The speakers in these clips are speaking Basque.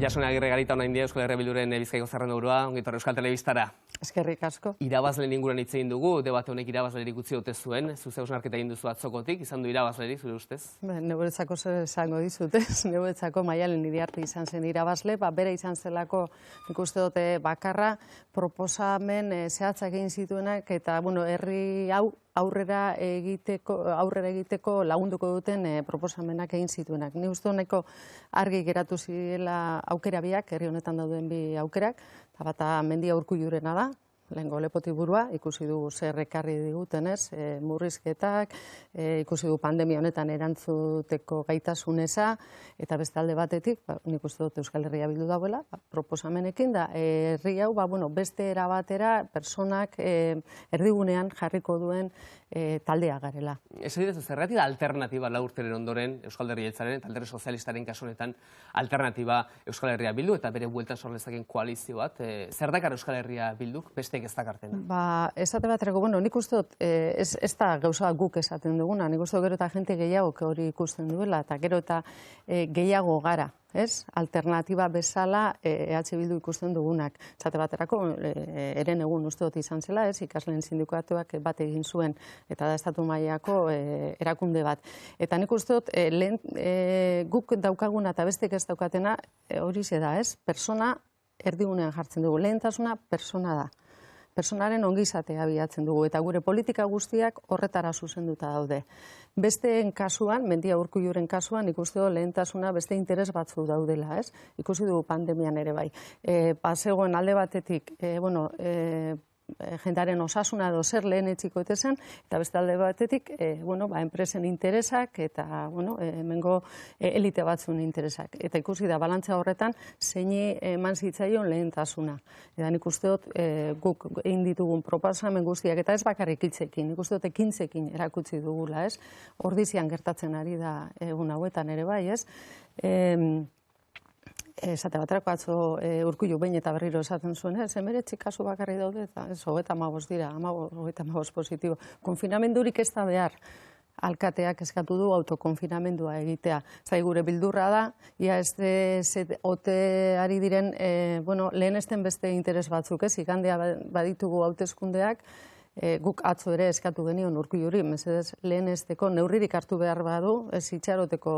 Jasone Agirre Garita ona india Euskal Herria Bilduren Bizkaiko zerrendaburua, ongi etorri Euskal Telebistara. Eskerrik asko. Irabazleen inguruan hitz egin dugu, debate honek irabazlerik utzi ote zuen, zu hausnarketa egin duzu atzokotik, izan du irabazlerik zure ustez? Neuretzako zer esango dizut, neuretzako Maialen Iriarte izan zen irabazle, bere izan zelako nik uste dute bakarra proposamen zehatzak egin zituenak eta herri hau aurrera egiteko lagunduko duten proposamenak egin zituenak. Ni uste honeko argi geratu zirela aukera biak, herri honetan dauden bi aukerak, eta bata Mendia Urkullurena da, lehengo lepotik burua, ikusi du zer ekarri digutenez, murrizketak, ikusi du pandemia honetan erantzuteko gaitasuneza, eta beste alde batetik, nik uste dut Euskal Herria Bildu dagoela, proposamenekin da, herri hau, beste era batera, personak erdigunean jarriko duen taldea garela. Ez egidezu, zergatik da alternatiba lau urteren ondoren Euskal Herria Jeltzalearen eta Alderdi Sozialistaren kasu honetan alternatiba Euskal Herria Bildu eta bere bueltan sor lezaken koalizio bat. Zer dakar Euskal Herria Bilduk besteek ez dakartena? Esate baterako, nik uste dut, ez da gauza guk esaten duguna, nik uste dut gero eta jente gehiago hori ikusten duela, eta gero eta gehiago gara. Alternatiba bezala EH Bildu ikusten dugunak. Esate baterako, eren egun uste dut izan zela, ikasleen sindikatuak bat egin zuen, eta da estatu mailako erakunde bat. Eta nik uste dut, guk daukaguna eta bestek ez daukatena hori da, persona erdigunean jartzen dugu. Lehentasuna persona da. Personaren ongizatea bilatzen dugu, eta gure politika guztiak horretara zuzenduta daude. Besteen kasuan, Mendia Urkulluren kasuan, ikusi du lehentasuna beste interes batzu daudela, ikusi dugu pandemian ere bai. Zegoen alde batetik, jendaren osasuna edo zer lehen etxiko etezen, eta beste alde batetik, enpresen interesak eta hemengo elite batzun interesak. Eta ikusi da, balantza horretan, zeini eman zitzaion lehentasuna. Eta nik uste dut, guk egin ditugun proposamen guztiak, eta ez bakarrik hitzekin, nik uste dut ekintzekin erakutsi dugula, ordizian gertatzen ari da egun hauetan ere bai, esate baterako atzo Urkullu behin eta berriro esaten zuen, 19 kasu bakarri daude, eta 35 dira, 35 positibo. Konfinamendurik ez da behar. Alkateak eskatu du autokonfinamendua egitea. Zai gure bildurra da, ia ez ote ari diren, lehen esten beste interes batzuk, igandea baditugu hauteskundeak, guk atzo ere eskatu genion Urkulluri, mesedez lehen esteko neurririk hartu behar badu, ez itxaroteko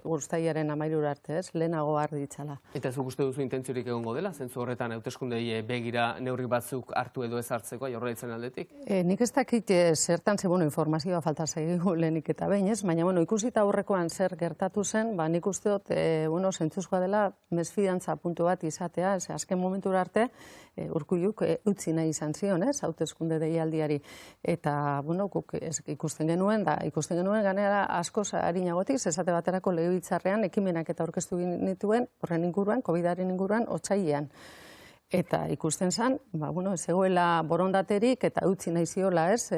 uztailaren 13 arte, lehenago har ditzala. Eta zuk uste duzu intentziorik egongo dela, zentzu horretan hauteskundei begira neurri batzuk hartu edo ez hartzeko, Jaurlaritzaren aldetik? Nik ez dakit zertan informazioa falta zaigu lehenik eta behin, baina ikusita aurrekoan zer gertatu zen, nik uste dut, zentzuzkoa dela mesfidantza puntu bat izatea, azken momentura arte, Urkulluk utzi nahi izan zion, hauteskunde deialdiari. Eta, guk ikusten genuen, ganera askoz arinagotik, esate baterako legebiltzarrean ekimenak eta aurkeztu genituen, horren inguruan, COVID-aren inguruan, otsailean. Eta ikusten zen, ez zegoela borondaterik eta utzi nahi ziola, ez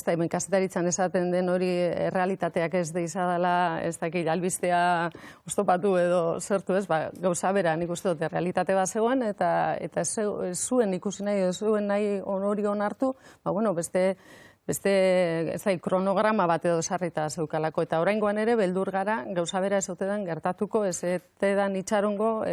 da hemen kazetaritzan esaten den hori realitateak ez da izadala, ez dakit albistea oztopatu edo zertu ez, gauza bera nik uste dute realitate bat zegoen, eta ez zuen ikusi nahi, ez zuen nahi hori onartu, beste kronograma bat edo sarrita zeukalako. Eta oraingoan ere, beldur gara, gauza bera ez otedan gertatuko, ez otedan itxarongo,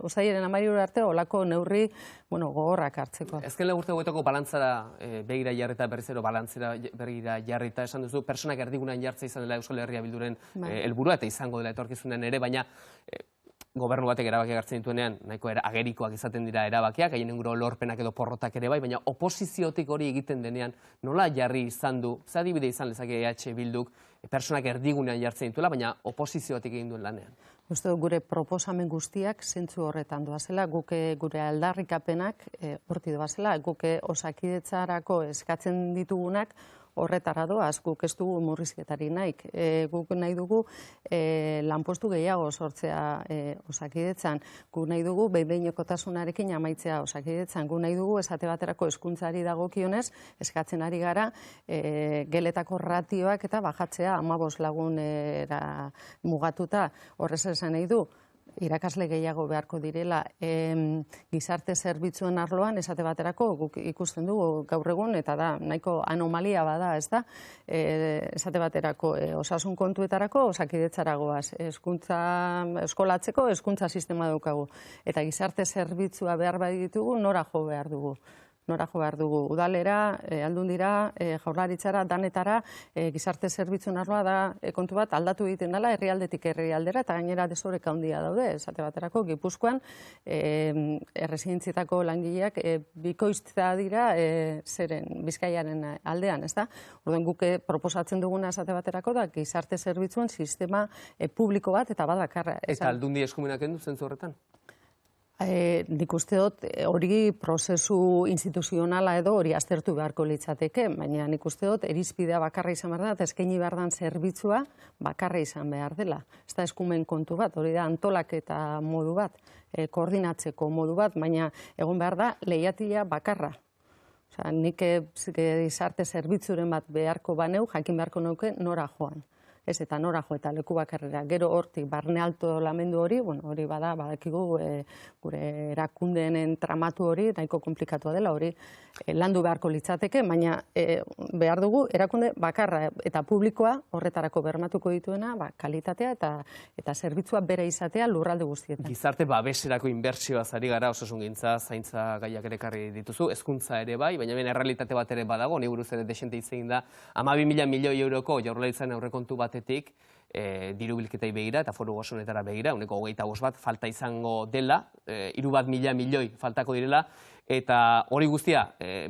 uztailaren 13 arte, olako neurri gogorrak hartzeko. Ezken urte goetako balantzara begira jarrita, berriz ero balantzara begira jarrita, esan duzu, personak erdigunan jartza izan dela Euskal Herria Bilduren helburua eta izango dela etorkizunen ere, baina gobernu batek erabakiak hartzen dituenean, nahiko agerikoak izaten dira erabakiak, haien inguru lorpenak edo porrotak ere bai, baina oposiziotik hori egiten denean, nola jarri izan du, ze adibide izan lezake EH Bilduk, personak erdigunean jartzen dituela, baina oposiziotik egin duen lanean. Uste gure proposamen guztiak zentzu horretan doazela, gure aldarrikapenak horti doazela, guke osakidetzarako eskatzen ditugunak, horretara doaz, guk ez dugu murrizketari nahik. Guk nahi dugu lanpostu gehiago sortzea osakidetzan. Guk nahi dugu behin-behinekotasunarekin amaitzea osakidetzan. Guk nahi dugu esate baterako hezkuntzari dagokionez eskatzen ari gara geletako ratioak eta bajatzea 15 lagunera mugatuta. Horrez esan nahi du, irakasle gehiago beharko direla gizarte zerbitzuen arloan, esate baterako, guk ikusten dugu gaur egun, eta da, nahiko anomalia bada, ez da, esate baterako, osasun kontuetarako, osakidetzaragoaz, eskolatzeko, hezkuntza sistema daukagu, eta gizarte zerbitzua behar baditugu, nora jo behar dugu. Nora jo behar dugu. Udalera, aldundira, jaurlaritzara, danetara, gizarte zerbitzuen arloa da kontu bat aldatu egiten dela herrialdetik herrialdera eta gainera desoreka handia daude. Esate baterako, Gipuzkoan, erresidentzietako langileak bikoiztea dira zeren Bizkaiaren aldean, ez da? Orduan guk proposatzen duguna esate baterako da gizarte zerbitzuen sistema publiko bat eta badakarra. Eta aldundi eskumenak kendu zentzu horretan? Nik uste dut hori prozesu instituzionala edo hori aztertu beharko litzateke, baina nik uste dut erizpidea bakarra izan behar da, eta eskaini behar dan zerbitzua bakarra izan behar dela. Ez da eskumen kontu bat, hori da antolaketa modu bat, koordinatzeko modu bat, baina egon behar da lehiatila bakarra. Nik gizarte zerbitzuren bat beharko baneu, jakin beharko nuke nora joan. Ez eta nora jo eta leku bakarrera. Gero hortik barne alto lamendu hori, hori bada, badakigu gure erakundeen tramatu hori, nahiko komplikatua dela, hori landu beharko litzateke, baina behar dugu erakunde bakarra eta publikoa horretarako bermatuko dituena, kalitatea eta zerbitzua bere izatea lurralde guztietan. Gizarte babeserako inbertsioaz ari gara, osasungintza, zaintza gaiak ere ekarri dituzu, hezkuntza ere bai, baina hemen errealitate bat ere badago, ni buruz ere desente hitz egin da, 12.000 milioi euroko jaurlaritzaren aurrekontu batetik diru bilketei begira eta foru osunetara begira, 25 bat falta izango dela, 3.000 milioi faltako direla, eta hori guztia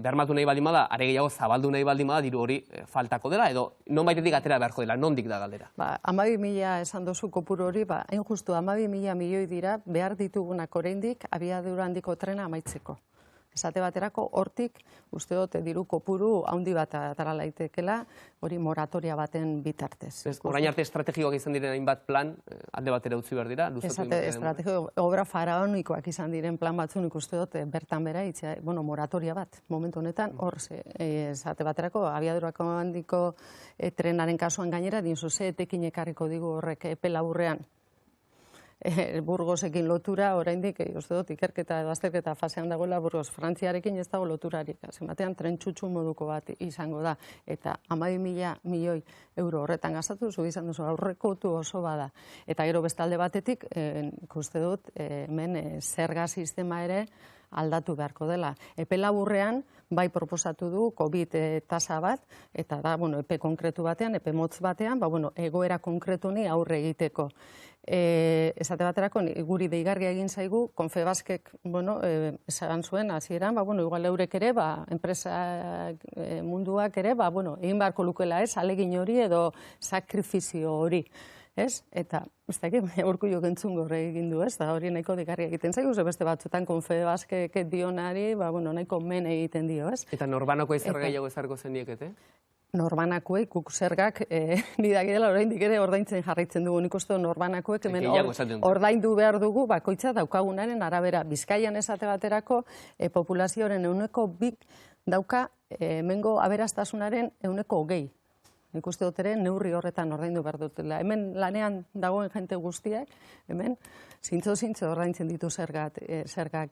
bermatu nahi baldin bada, are gehiago zabaldu nahi baldin bada, diru hori faltako dela, edo nonbaitetik atera beharko dela, nondik da galdera? 12.000 esan dozu kopuru hori, hain justu 12.000 milioi dira behar ditugunak oraindik abiadura handiko trena amaitzeko. Esate baterako, hortik, uste dut, diru kopuru handi bat atara laitekela, hori moratoria baten bitartez. Orain arte estrategikoak izan diren hainbat plan, alde batera utzi behar dira? Estrategiko, obra faraonikoak izan diren plan batzun ikuste dut, bertan bera, moratoria bat, momentu honetan, hor, esate baterako, abiadurako handiko trenaren kasuan gainera, dinzu ze etekin ekarriko digu horrek epe laburrean. Burgosekin lotura, oraindik, uste dut, ikerketa edo azterketa fasean dagoela, Burgos Frantziarekin ez dago loturarik. Zenbatean, trentsutsu moduko bat izango da. Eta 12.000 milioi euro horretan gastatu, zu izan duzu aurrekotu oso bada. Eta gero bestalde batetik, uste dut, hemen zerga sistema ere aldatu beharko dela. Epe laburrean, bai proposatu du COVID tasa bat, eta da, epe konkretu batean, epe motz batean, egoera konkretuni aurre egiteko. Esate baterako, guri deigarria egin zaigu, Confebaskek, esan zuen, hasieran, igual eurek ere, enpresa munduak ere, egin beharko lukela ez, alegin hori edo sakrifizio hori. Ez? Eta, ez dakit, Urkulluk entzun gorre egin du, ez? Da hori nahiko deigarria egiten zaigu, beste batzuetan Confebaskek dionari, nahiko men egiten dio, ez? Eta norbanako zerga gehiago ezarriko zeniekete? Norbanakoek, guk zergak, nidak edela oraindik ere ordaintzen jarraitzen dugu. Nik uste norbanakoek hemen ordaindu behar dugu bakoitza daukagunaren arabera. Bizkaian esate baterako populazioaren 2% dauka hemengo aberastasunaren 20%. Nik uste dut ere neurri horretan ordaindu behar dutela. Hemen lanean dagoen jente guztiak, hemen zintzo ordaintzen ditu zergak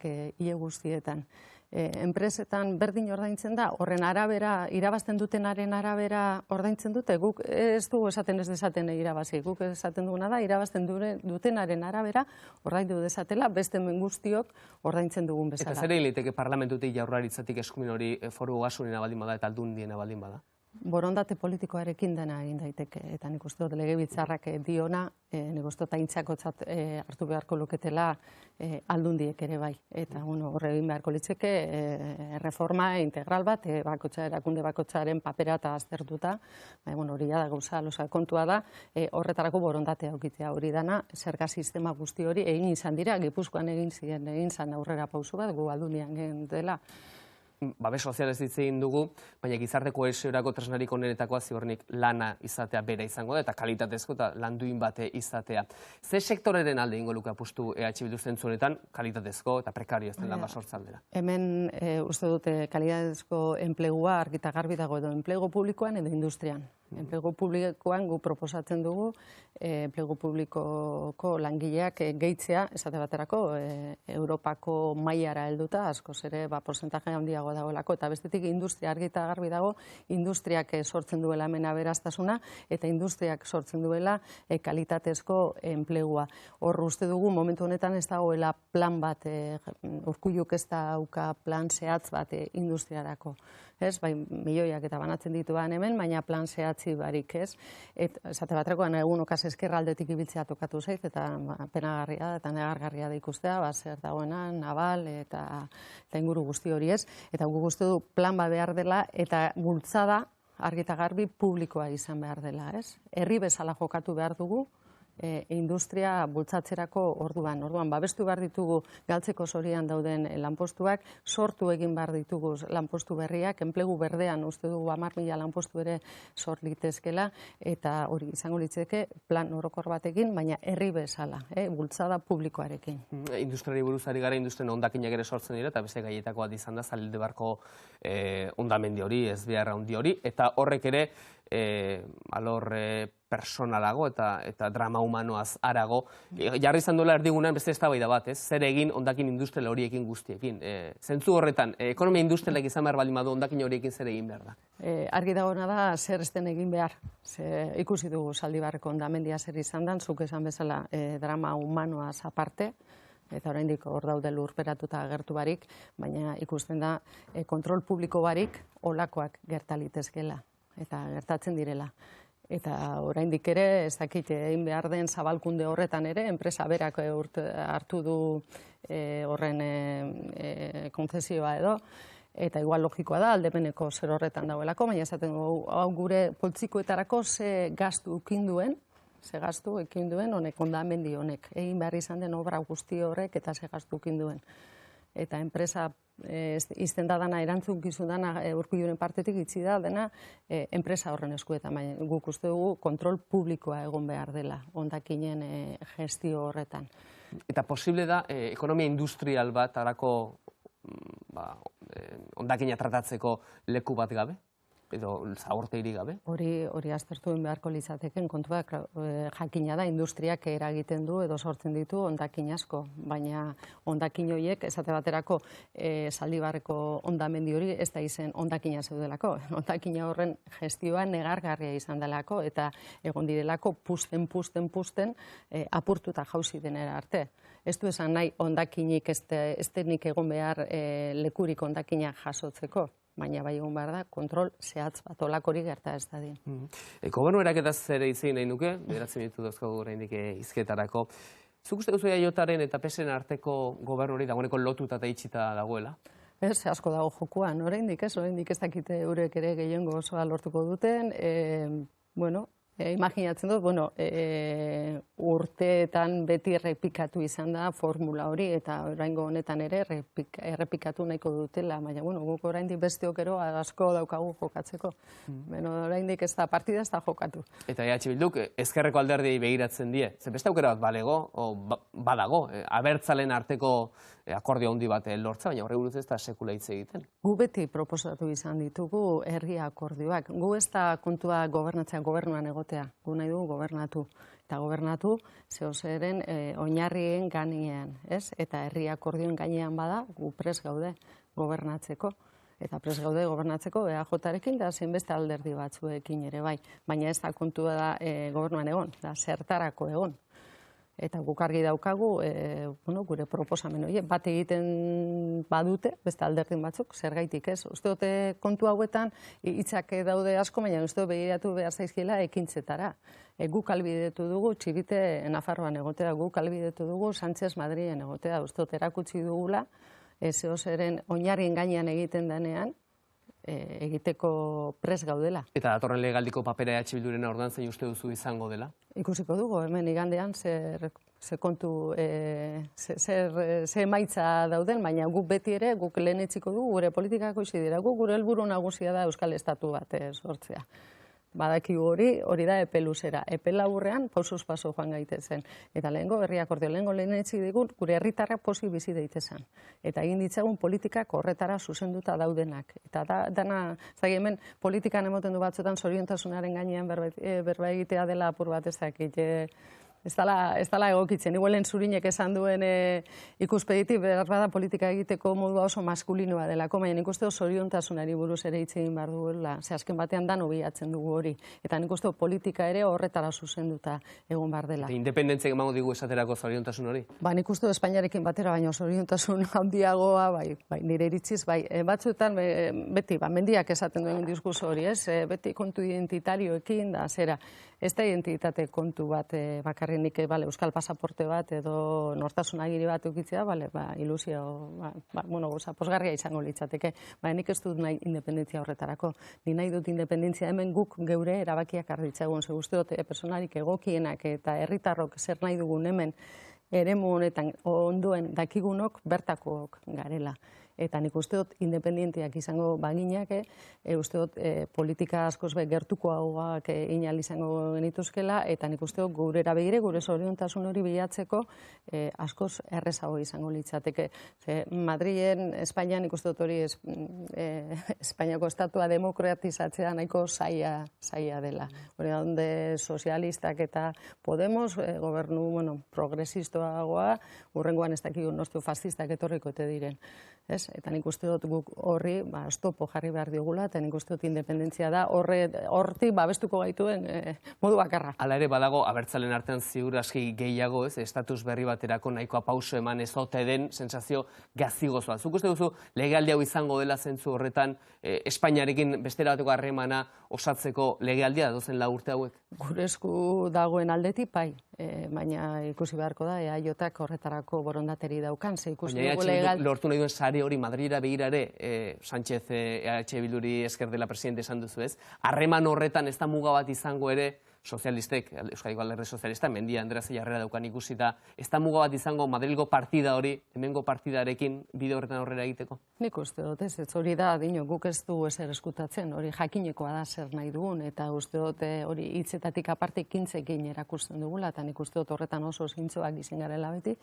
hile guztietan. Enpresetan berdin ordaintzen da, horren arabera, irabazten dutenaren arabera ordaintzen dute, guk ez dugu esaten ez desaten irabazi, guk esaten duguna da, irabazten dutenaren arabera ordaindu dezatela, beste guztiok ordaintzen dugun bezala. Eta zer egin liteke parlamentutik jaurlaritzatik eskumen hori foru ogasunena baldin bada eta aldundiena baldin bada? Borondate politikoarekin dena egin daiteke, eta nik uste dut legebiltzarrak diona, nik uste dut aintzakotzat hartu beharko luketela aldundiek ere bai. Eta horre egin beharko litzeke reforma integral bat, erakunde bakotzaren papera eta aztertuta, hori da gauza, kontua da, horretarako borondatea aukitzea hori dana, zerga sistema guzti hori egin izan dira, Gipuzkoan egin zan aurrera pausu bat, gu aldundian gen dela. Babes sozialez hitz egin dugu, baina gizarte kohesiorako tresnarik onenetakoa ziurrenik lana izatea bera izango da, eta kalitatezko eta landuin bate izatea. Ze sektoreren alde ingo luke apustu EH Bildu zentzu honetan, kalitatezko eta prekario ez den lan basortza aldera? Hemen uste dute kalitatezko enplegua argi eta garbi dago edo enplegu publikoan edo industrian. Enplegu publikoan gu proposatzen dugu enplegu publikoko langileak gehitzea, esate baterako, Europako mailara helduta, askoz ere porcentaje handiago dagoelako, eta bestetik industria argi eta garbi dago, industriak sortzen duela hemen aberastasuna, eta industriak sortzen duela kalitatezko enplegua. Hor uste dugu, momentu honetan ez dagoela plan bat, Urkulluk ez dauka plan zehatz bat industriarako. Ez, bai, milioiak eta banatzen dituan hemen, baina plan zehatzi barik, ez. Esate batekoan egun okaz eskerraldetik ibiltzea tokatu zait, eta penagarria eta negargarria da ikustea, zer dagoena, Naval eta inguru guzti hori, ez. Eta gu uste du plan bat behar dela, eta bultzada argi eta garbi publikoa izan behar dela, ez. Herri bezala jokatu behar dugu, industria bultzatzerako orduan. Babestu behar ditugu galtzeko zorian dauden lanpostuak, sortu egin behar ditugu lanpostu berriak, enplegu berdean uste dugu 10.000 lanpostu ere sort litezkela, eta hori izango litzeke plan orokor batekin, baina herri bezala, bultzada publikoarekin. Industriari buruz ari gara, industrien hondakinak ere sortzen dira, eta beste gaietakoa izan da, Zaldibarko hondamendi hori, ez beharra handi hori, eta horrek ere alor personalago eta drama humanoaz arago. Jarri izan duela erdigunean beste eztabaida bat, ez? Zer egin hondakin industrial horiekin guztiekin. Zentzu horretan, ekonomia industrialek izan behar baldin badu hondakin horiekin zer egin behar da? Argi dagoena da zer ez den egin behar. Ikusi dugu Zaldibarreko hondamendia zer izan dan, zuk esan bezala drama humanoaz aparte, eta oraindik hor daude lurperatuta agertu barik, baina ikusten da kontrol publiko barik olakoak gerta litezkela eta gertatzen direla. Eta oraindik ere, ez dakit, egin behar den zabalkunde horretan ere, enpresa berak hartu du horren kontzesioa edo, eta igual logikoa da, aldepeneko zer horretan dagoelako, baina esaten dugu, hau gure poltsikoetarako ze gastu ekin duen honek, hondamendi honek, egin behar izan den obra guzti horrek eta ze gastu ekin duen. Eta enpresa izten da dana, erantzunkizun dana Urkulluren partetik itxi da dena enpresa horren eskuetan, baina guk uste dugu kontrol publikoa egon behar dela hondakinen gestio horretan. Eta posible da ekonomia industrial bat harako hondakina tratatzeko leku bat gabe? Edo zabortegirik gabe? Hori aztertu beharko litzateken kontuak jakina da, industriak eragiten du edo sortzen ditu hondakin asko, baina hondakin horiek, esate baterako Zaldibarreko hondamendi hori ez da izen hondakina zeudelako. Hondakina horren gestioa negargarria izan delako eta egon direlako pusten apurtuta jauzi denera arte. Ez du esan nahi hondakinik ez denik egon behar lekurik hondakinak jasotzeko, baina bai egon behar da, kontrol zehatz bat olakori gerta ez dadin. Gobernu eraketaz ere izan nahi nuke, bederatzen ditu dauzkagu oraindik hizketarako. Zuk uste duzu EAJaren eta PSren arteko gobernu hori dagoeneko lotuta eta itxita dagoela? Ez, asko dago jokuan, oraindik ez dakite eurek ere gehiengo osoa lortuko duten, imaginatzen dut, urteetan beti errepikatu izan da formula hori, eta oraingo honetan ere errepikatu nahiko dutela, baina guk oraindik besteok ero asko daukagu jokatzeko. Oraindik ez da partida, ez da jokatu. Eta EH Bilduk ezkerreko alderdiei begiratzen die, ze beste aukera bat badago, abertzalen arteko akordio handi bat lortza, baina horre buruz ez da sekula hitz egiten. Gu beti proposatu izan ditugu herri akordioak. Gu ez da kontua gobernatzea, gobernuan egotea. Gu nahi dugu gobernatu. Eta gobernatu zehozeren oinarrien gainean, ez? Eta herri akordioen gainean bada, gu pres gaude gobernatzeko. Eta pres gaude gobernatzeko EAJarekin da zenbeste alderdi batzuekin ere bai. Baina ez da kontua da gobernuan egon, da zertarako egon. Eta guk argi daukagu, gure proposamen horiek bat egiten badute, beste alderdin batzuk, zergaitik ez. Uste dute kontu hauetan, hitzak daude asko, baina uste begiratu behar zaizkiela ekintzetara. Guk albidetu dugu, Txibite Nafarroan egotea, guk albidetu dugu, Sánchez Madrilen egotea. Uste dut erakutsi dugula, zehozeren oinarrien gainean egiten denean, egiteko pres gaudela. Eta datorren legaldiko papera EH Bilduren orduan zein uste duzu izango dela? Ikusiko dugu, hemen igandean ze kontu, ze emaitza dauden, baina guk beti ere, guk lehen etziko dugu, gure politikako isi dira, guk gure helburu nagusia da Euskal Estatu bat sortzea. badakigu hori da epe luzera. Epe laburrean pausuz paso joan gaitezen. Eta lehengo herri akordio, lehenetzi digun, gure herritarrak pozik bizi daitezen. Eta egin ditzagun politikak horretara zuzenduta daudenak. Eta dana, zagi hemen, politikan emoten du batzuetan zoriontasunaren gainean berba egitea dela apur bat ez dakit. Ez dala egokitzen. Igualen Zurinek esan duen ikuspeditik behar bada politika egiteko modua oso maskulinoa delako, baina nik uste zoriontasunari buruz ere hitz egin behar duela. Ze azken batean dano bilatzen dugu hori. Eta nik uste politika ere horretara zuzenduta egon behar dela. Independentziak emango digu esaterako zoriontasun hori? Ba, nik uste Espainiarekin batera baino zoriontasun handiagoa, bai, nire iritziz, bai. Batzuetan, beti, mendiak esaten duen diskurso hori, ez? Beti kontu identitarioekin da, zera. Ez da identitate kontu bat bakarrenik euskal pasaporte bat edo nortasun agiri bat ukitzea, ilusio, posgarria izango litzateke. Nik ez dut nahi independentzia horretarako. Ni nahi dut independentzia hemen guk geure erabakiak arditzagun. Ze uste dut personalik egokienak eta herritarrok zer nahi dugun hemen eremu honetan ondoen dakigunok bertakook garela. Eta nik uste dut independienteak izango baginak, uste dut politika askoz gertuko hauak inal izango genituzkela, eta nik uste dut gurera begire, gure zoriontasun hori bilatzeko askoz errezago izango litzateke. Madrilen, Espainian nik uste dut hori Espainiako estatua demokratizatzea nahiko zaila dela. Hori onde sozialistak eta Podemos, gobernu progresistoagoa, urrengoan ez dakik nostru fascistak etorriko ete diren. Eta nik uste dut guk horri stopo jarri behar diogula, eta nik uste dut independentzia da horti babestuko gaituen modu bakarra. Hala ere badago, abertzalen artean ziur aski gehiago, estatus berri baterako nahikoa pauso eman ez ote den sensazio gazigozoa. Zuk uste duzu legealdi hau izango dela zentzu horretan Espainiarekin bestera bateko harremana osatzeko legealdia dozen urte hauek? Gure esku dagoen aldetik, bai. Baina ikusi beharko da, EAJak horretarako borondateri daukan. Baina lortu nahi duen sare hori Madrira begirare, Sánchez EH Bilduri esker dela presidente esan duzu ez, harreman horretan ez da muga bat izango ere, sozialistek, Euskadiko Alderdi Sozialista, Mendia Andrea Zeilarrera daukan ikusita, ez da muga bat izango Madrilgo partida hori, hemengo partidarekin bide horretan aurrera egiteko? Nik uste dut ez hori da, guk ez du ezer eskutatzen, hori jakinekoa da zer nahi dugun, eta uste dut hori hitzetatik aparte ekintzekin erakusten dugula, eta nik uste dut horretan oso zintzoak izan garela beti,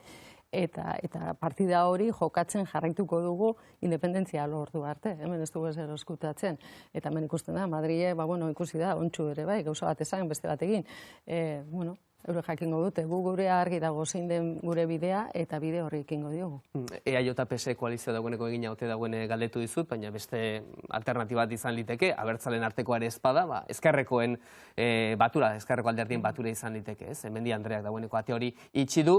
eta partida hori jokatzen jarraituko dugu independentzia lortu arte, hemen ez dugu ezer eskutatzen, eta hemen ikusten da, Madrile, ikusi da, ontsu ere bai, gauza bat esan, beste bat egin, eure jakingo dute, gure argi dago zein den gure bidea, eta bide horri ekingo diogu. EAJ-PS koalizio dagoeneko egina ote dagoen galdetu dizut, baina beste alternatibat izan liteke, abertzalen artekoa ere espada, ezkerrekoen batura, ezkerreko alderdien batura izan liteke, ez? Mendia Andreak dagoeneko ate hori itxi du,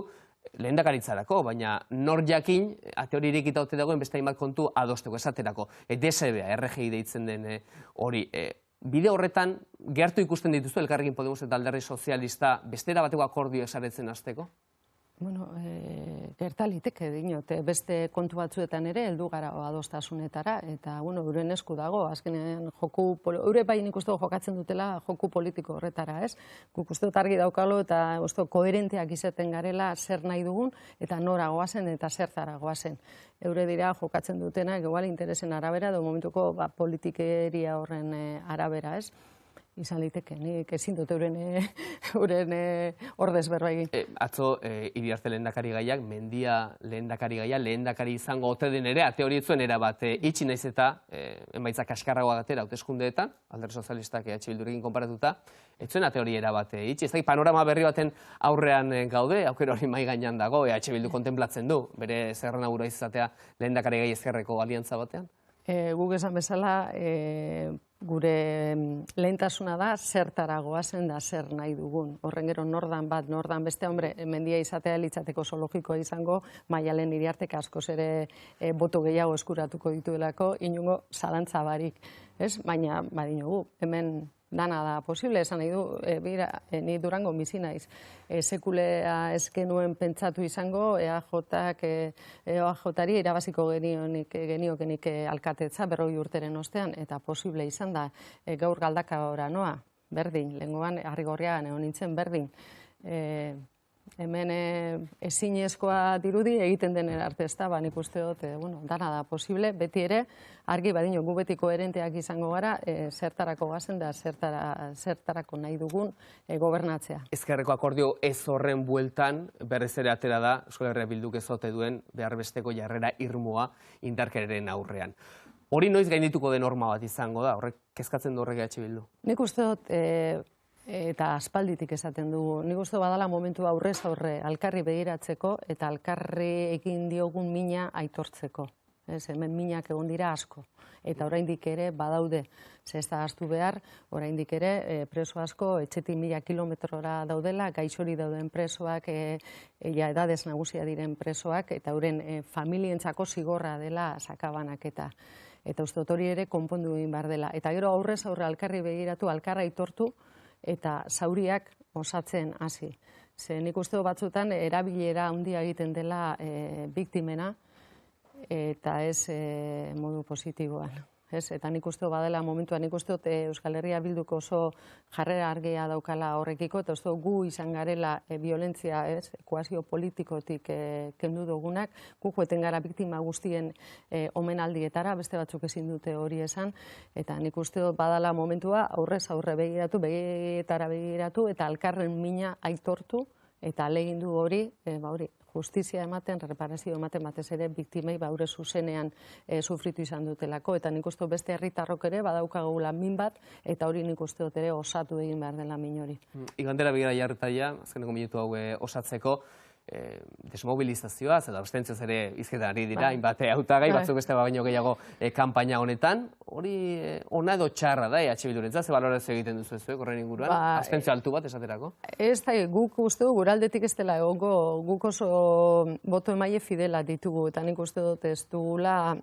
lehendakaritzarako, baina nor jakin, ate hori irikita ote dagoen beste hainbat kontu adosteko, esaterako, DSBA, RGI deitzen den hori, bide horretan, gertu ikusten dituzu Elkarrekin Podemos eta Alderdi Sozialista bestera bateko akordio esaretzen hasteko? Gertaliteke dinot, beste kontu batzuetan ere heldu gara adostasunetara, eta euren esku dago, azkenean eure bai nik uste jokatzen dutela joku politiko horretara, ez? Guk uste dut argi daukalo eta koherenteak izaten garela zer nahi dugun, eta nora goazen eta zertara goazen. Eure dira jokatzen dutenak, igual interesen arabera, edo momentuko politikeria horren arabera, ez? Izan liteke, nik ezin dut euren ordez berba egin. Atzo, Iriarte lehendakari gaiak, Mendia lehendakari gaia, lehendakari izango ote den ere, ate hori etzuen erabat itxi naiz eta emaitza kaskarragoa gatera hauteskundeetan, Alderdi Sozialistak EH Bildurekin konparatuta, etzuen ate hori erabat itxi. Ez da, panorama berri baten aurrean gaude, aukera hori mai gainean dago, EH Bildu kontemplatzen du, bere zerren aurra izatea lehendakari gai ezkerreko aliantza batean? Guk esan bezala, gure lehentasuna da zertara goazen da zer nahi dugun. Horren gero nordan bat, nordan beste, Mendia izatea litzateko oso logikoa izango, Maialen Iriartek askoz ere boto gehiago eskuratuko dituelako, inongo zalantza barik. Baina, badinogu, hemen dana da posible, esan nahi du, ni Durango bizi naiz. Sekulea eskenuen pentsatu izango, EAJ-ari irabaziko geniokenik alkatetza 40 urteren ostean, eta posible izan da, gaur galdaka ora noa, berdin, lehengoan, Arrigorriagan egon nintzen berdin. hemen ezinezkoa dirudi egiten denen arte ez da, nik uste dut, dana da posible, beti ere, argi badino gu beti koherenteak izango gara, zertarako gazen da zertarako nahi dugun gobernatzea. Ezkerreko akordio ez horren bueltan, berriz ere atera da, Euskal Herria Bilduk ez ote duen behar besteko jarrera irmoa indarkeraren aurrean. Hori noiz gaindituko den norma bat izango da, horrek kezkatzen du horrek EH Bildu? Nik uste dut, eta aspalditik esaten dugu, nik uste badala momentu aurrez aurre alkarri begiratzeko eta alkarri egin diogun mina aitortzeko. Hemen minak egon dira asko. Eta oraindik ere badaude, ez da ahaztu behar, oraindik ere preso asko etxetik 1000 kilometrora daudela, gaixori dauden presoak, edadez nagusia diren presoak, eta euren familientzako zigorra dela sakabanaketa. Eta uste dut hori ere konpondu egin behar dela. Eta gero aurrez aurre alkarri begiratu, alkarra aitortu, eta zauriak osatzen hasi. Ze nik uste batzutan erabilera handia egiten dela biktimena, eta ez modu positiboan. Eta nik uste badela momentuan, nik uste Euskal Herria Bilduk oso jarrera argia daukala horrekiko, eta uste gu izan garela violentzia, ekuazio politikotik kendu dugunak, gu joeten gara biktima guztien omenaldietara, beste batzuk ezin dute hori esan, eta nik uste badala momentua aurrez aurre begiratu, begietara begiratu, eta alkarren mina aitortu, eta alegindu hori, justizia ematen, reparazio ematen batez ere biktimei baure zuzenean sufritu izan dutelako, eta nik uste beste herritarrok ere badaukagula min bat, eta hori nik uste dut ere osatu egin behar dela min hori. Igandera begira jarretaia, azkeneko minutu hau osatzeko, desmobilizazioaz, edo abstentzioz ere hizketan ari dira, hainbat hautagai, batzuk beste baino gehiago kanpaina honetan, hori ona edo txarra da, EH Bildurentzat, ze balorazio egiten duzu ez, horren inguruan, abstentzio altu bat esaterako? Ez da, guk uste du, guraldetik ez dela egongo, guk oso boto emaile fidela ditugu, eta nik uste dut ez dugula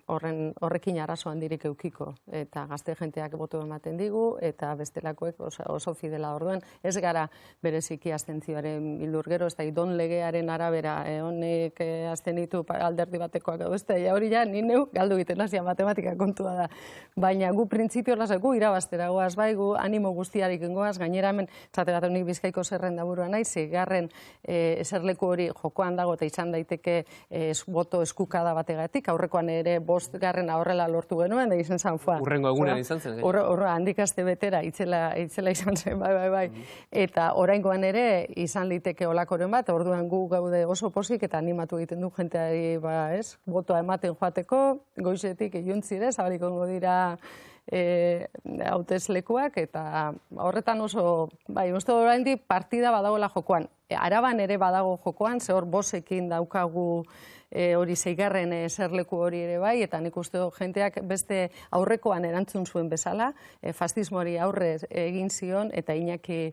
horrekin arazo handirik eukiko, eta gazte jenteak boto ematen digu, eta bestelakoek oso fidela orduan, ez gara bereziki abstentzioaren bildur gero, ez da, idon legearen arabera, honek azten ditu alderdi batekoak edo, ez da, hori ja, ni neu galdu egiten hasia matematika kontua da. Baina gu printzipio lasako irabaztera goaz, bai, gu animo guztiarik goaz, gainera hemen, zatera nik Bizkaiko zerrenda burua nahi, zigarren eserleku hori jokoan dago eta izan daiteke boto eskukada bategatik, aurrekoan ere 5. horrela lortu genuen, da izan zan foa. Urrengo egunean izan zen? Horra, handik aste betera, itzela izan zen, bai. Eta oraingoan ere izan liteke olakoren bat, orduan gu gaude oso posik eta animatu egiten du jenteari, botoa ematen joateko, goizetik iluntzire, zabaliko dira hauteslekuak, eta horretan oso, bai, uste oraindik partida badagoela jokoan. Araban ere badago jokoan, ze hor 5ekin daukagu hori 6. eserleku hori ere bai, eta nik uste jenteak beste aurrekoan erantzun zuen bezala, fascismoari aurre egin zion, eta Iñaki,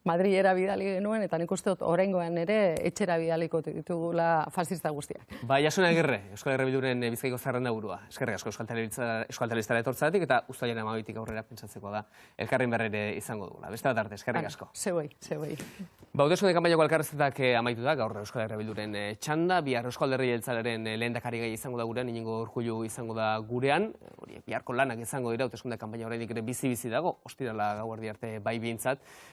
Madrilera bidali genuen, eta nik uste oraingoan ere etxera bidaliko ditugula fascista guztiak. Ba, Jasone Agirre, Euskal Herria Bilduren Bizkaiko zerrenda burua. Eskerrik asko Euskal Telebistara etortzatik, eta uztailaren 12tik aurrera pentsatzeko da elkarren berrere izango dugula. Beste bat arte, eskerrik asko. Zeuei. Ba, hauteskunde kanpainako elkarrizketak amaitu da, gaur Euskal Herria Bilduren txanda, bihar Eusko Alderdi Jeltzalearen lehendakari gai izango da gurean, Iñigo Urkullu izango da gurean, biharko lanak izango dira, hauteskunde kanpaina oraindik ere bizi dago, ostirala gauerdi arte bai behintzat,